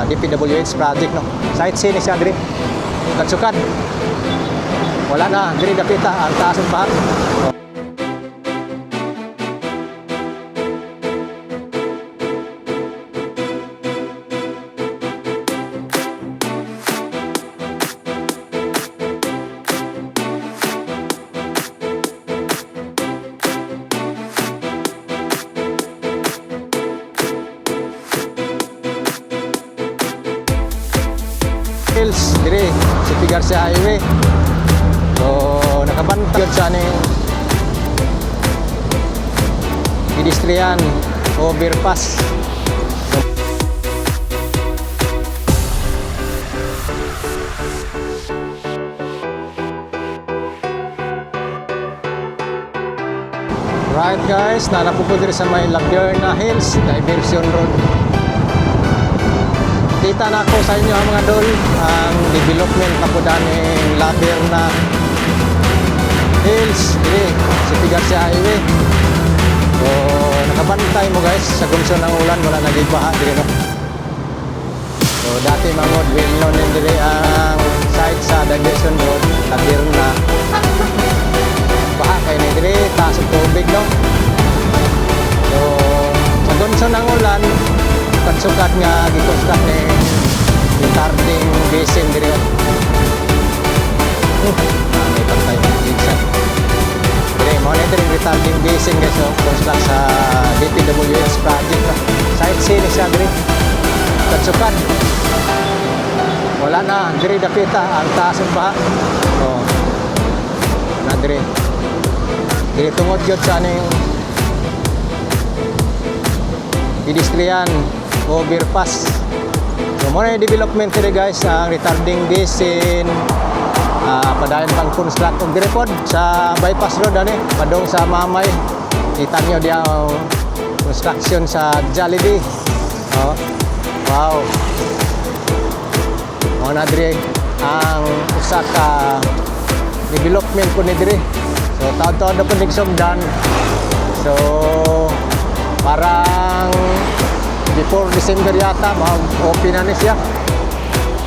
DPWH project no. Site C ni siya diri. Kagsukad. Wala na diri dapita ang taas ng baha. Hills diri sa Garcia Highway. So nakabantay sa ning pedestrian overpass. Right guys, nanapupo diri sa may Laverna Hills Diversion Road. Kita na ako sa inyo mga dol ang development kapudan ng Laverna Hills diri sa Garcia Highway. So nakabantay mo guys sa gumson ng ulan, wala nagibaha diri no. So dati mangod well known din diri ang site sa Diversion Road Laverna. Baha kay ni diri taas ng tubig no. So sa gumson ng ulan pagsukat nga gikonstruct ni retarding basin diri. May pantay minsan. Diri mo na diri retarding basin guys so construct sa DPWH project. Site C ni siya diri. Pagsukat. Wala na diri dapita ang taas ng baha. Oh. Na diri. Diri tungod gyud sa ning pedestrian overpass. So muna yung development today guys ang retarding basin padayon pang construct og dire pod sa bypass road ani padong sa Mamay. Kita nyo di ang construction sa Jollibee. Oh. Wow. Muna dire ang usa ka development po ni dire. So taon-taon na po nagsugdan. So parang before December yata mag-open na siya.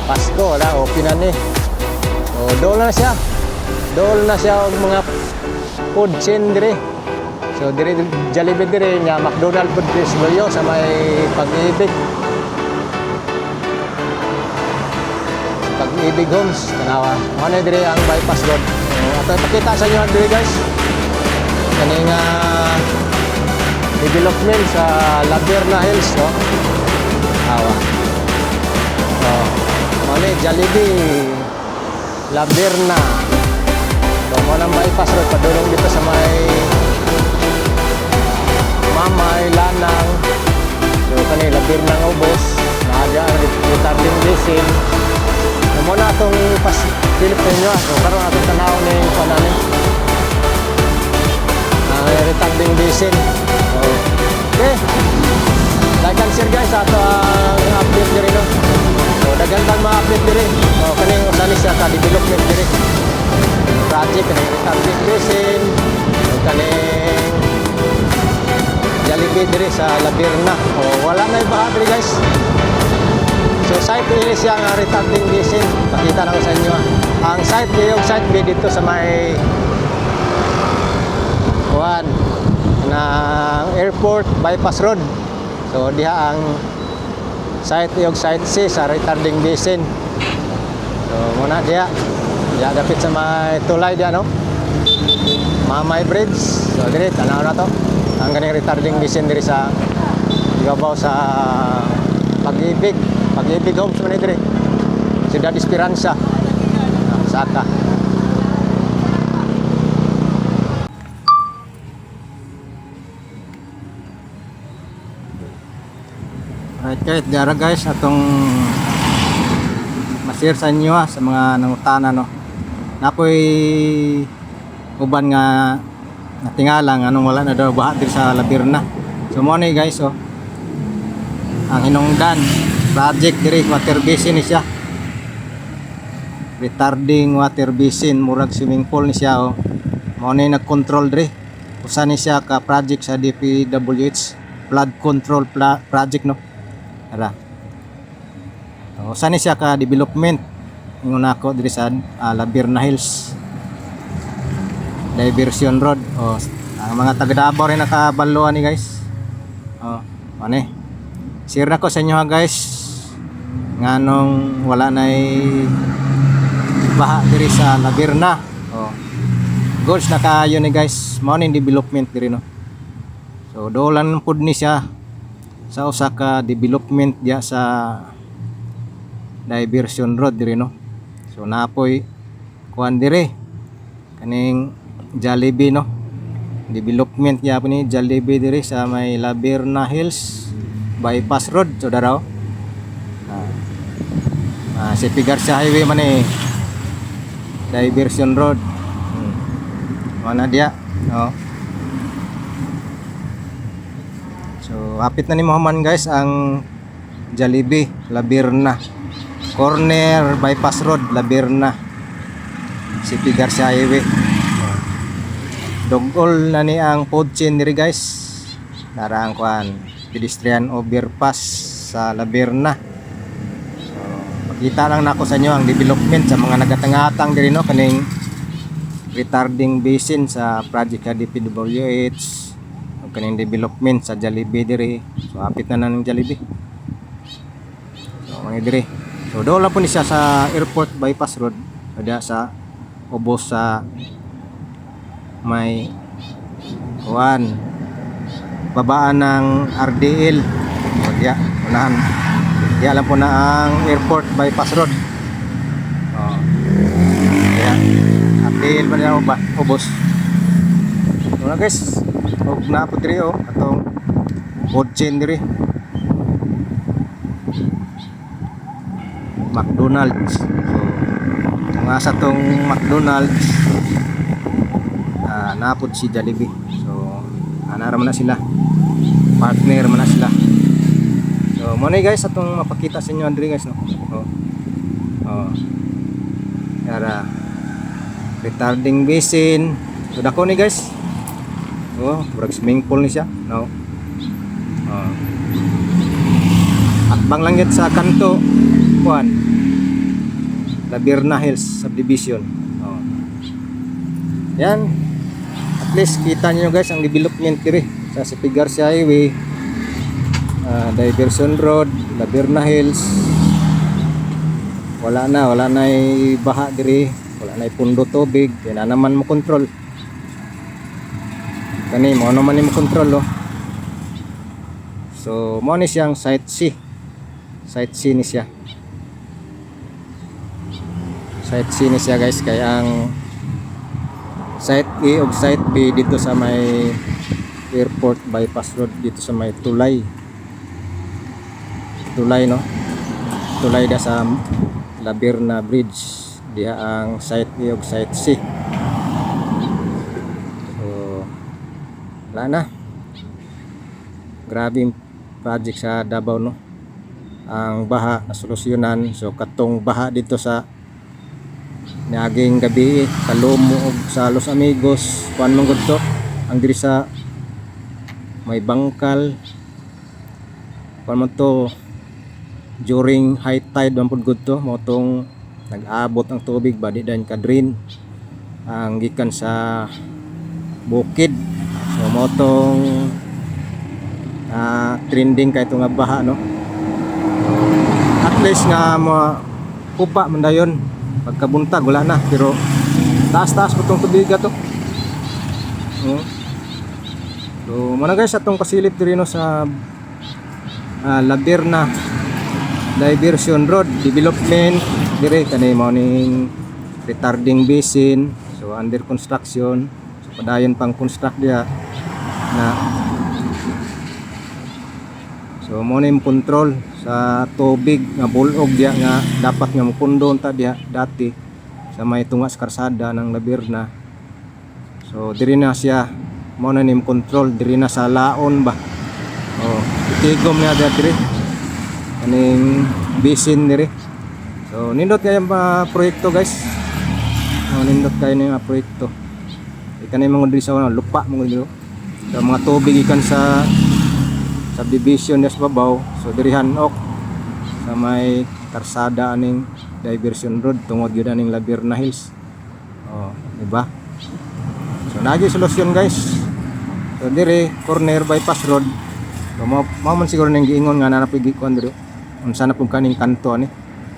Pasko wala, open na ni. O dol na siya. Dol na siya og mga food chain dire. So dire Jollibee dire nya McDonald's food distribuyo sa may Pag-ibig. Pag-ibig Homes tanawa. Ano dire ang bypass road. So ato ipakita sa inyo dire guys. Kaning development sa Laverna Hills no. Awa. Oh. Mali Jollibee Laverna. So mo nang bypass road padulong dito sa may Mamay Lanang. So kani Laverna nga ubos, naaga ang retarding basin. So mo na atong Pilipino. So karon atong tanaw ni pananin. Retarding basin. Okay. Like and share guys ato ang update diri no. So daghan bang ma-update diri. So kaning usani siya ka development diri. Project kaning retarding basin. So kaning Jollibee diri sa Laverna. O wala na ibaha diri guys. So site ini siya nga retarding basin. Pakita na ko sa inyo. Ang site yung site B dito sa may ng airport bypass road. So diha ang site yung site C sa retarding basin. So muna diha dapit sa may tulay diha no. Mamay Bridge. So dire tanaw na to ang ganing retarding basin diri sa ibabaw sa Pag-ibig Homes man dire. Ciudad Esperanza. Saka right kahit gara guys atong ma-share sa inyo sa mga nangutana no. Napoy uban nga natingalang anong wala na daw baha diri sa Laverna. So mo ni guys oh. Ang hinungdan project diri water basin ni siya. Retarding water basin murag swimming pool ni siya oh. Mo ni nag-control diri. Usa ni siya ka project sa DPWH flood control project no. Ara. Usa ni siya ka development ingon ako diri sa Labirna Hills Diversion Road. Ang mga taga Davao rin nakabaluan ni guys. Ano share na ko sa inyo ha guys, nganong wala nay baha diri sa Labirna. Goods na kayo ni guys, mao ni development diri no. So dolan pud ni siya sa usa ka development diya sa Diversion Road diri no. So napoy kuan diri kaning Jollibee no. Development ya ni Jollibee diri sa may Labirna Hills Bypass Road so daraw. Si Garcia Highway man eh. Diversion Road. Mana dia? So hapit na ni Muhammad guys ang Jollibee Labirna Corner Bypass Road Labirna City Garcia Highway. Dogol na ni ang food chain diri guys. Narang kuan pedestrian overpass sa Labirna. So makita lang nako sa inyo ang development sa mga nagatangatang diri no kaning retarding basin sa project DPWH o kaning development sa Jollibee diri. So hapit na ng Jollibee. So mga diri. So doon lang po ni siya sa airport bypass road. Ada sa ubos sa may kuan babaan ng RDL. O diya, unahan. Diya lang po na ang airport bypass road. Diya. RDL pa niya ubos. So na guys, huwag na po diri atong food chain diri. McDonald's. So nga sa tong McDonald's napod si Jollibee. So anara man na sila, partner man na sila. So mo ni guys atong mapakita sa inyo andri guys no. Yara retarding basin. So dako ni guys. Murag swimming pool ni siya no. Akbang lang yun sa kanto kuan Labirna Hills Subdivision. Yan. At least kita niyo guys ang development diri sa City Garcia Highway, Diversion Road, Labirna Hills. Wala na baha diri, wala na pundo tubig, kaya na naman mo control. Kani mo naman mo control So mo ni siyang site C. Site C ni siya. Site C ni siya guys, kaya ang Site A o Site B dito sa may airport bypass road dito sa may tulay no. Tulay da sa Labirna Bridge diha ang Site A o Site C. So wala na. Grabe project sa Davao no. Ang baha na solusyonan. So katong baha dito sa naging gabi Kalomo og sa Los Amigos kuan man gud to ang diri sa may bangkal kuan man to during high tide man pud gud to mo tong nag-abot ang tubig badi dan ka drain ang gikan sa bukid. So mo tong trending kay nga baha no. At least nga mo kupa man dayon pagkabuntag wala na pero taas-taas po itong tubig to. So muna guys atong pasilip diri no sa Labirna Diversion Road Development diri kanay mao ning retarding basin. So under construction. So padayon pang construct dia na. So mo ning control sa tubig nga bulog diya nga dapat nga mupundo ta diya dati sa may tungas karsada ng Labirna. So diri na siya mo na nim control diri na sa laon ba. Itigom na diri kaning basin diri. So nindot kay proyekto guys. Nindot kay ni proyekto. Ikan mga diri sa lupa mga diri. Sa mga tubig ikan sa subdivision sa babaw. So dirihan ok sa may karsada aning diversion road tungod gyud aning Laverna Hills. Oh, di ba? So naagi solusyon guys. So dire corner bypass road. So mao man siguro ning giingon nga nanapigi kuan dire. Unsa na pud kaning kanto ani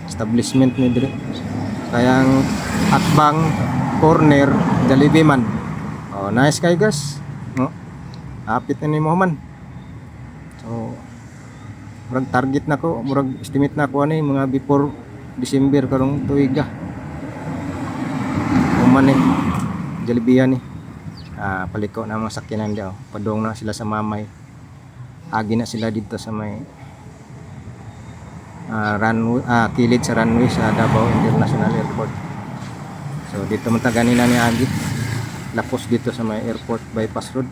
establishment ni dire. Kayang Atbang corner Jollibee man. Oh, nice kay guys. No? Apit na ni mo man. So murag target na ko, murag estimate na ko ani mga before December karong tuig ah. Kuman ni Jollibee ni. Paliko na mga sakyanan daw. Padong na sila sa Mamay. Agi na sila dito sa may runway, kilid sa runway sa Davao International Airport. So dito man ta ganina ni agi. Lapos dito sa may airport bypass road.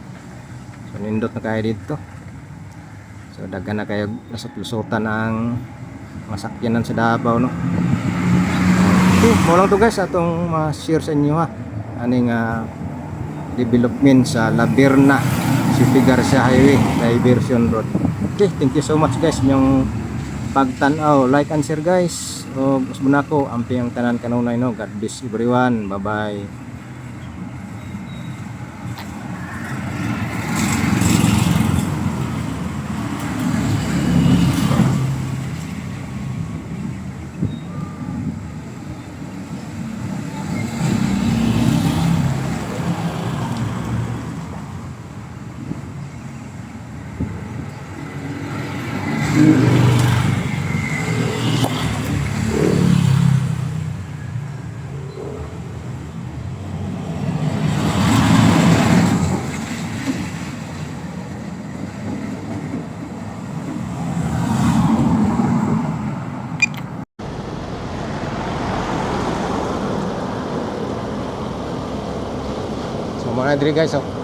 So nindot na kaya dito. So daghan na kayo lusot-lusotan ang masakyanan sa Davao no. Okay, mo lang to guys atong ma-share sa inyo ha. Aning development sa Laverna City Garcia Highway Diversion Road. Okay, thank you so much guys inyong pagtan-aw, like and share guys. O gusto na ko ampi ang tanan kanunay no. God bless everyone. Bye bye. So mga diri guys, oh.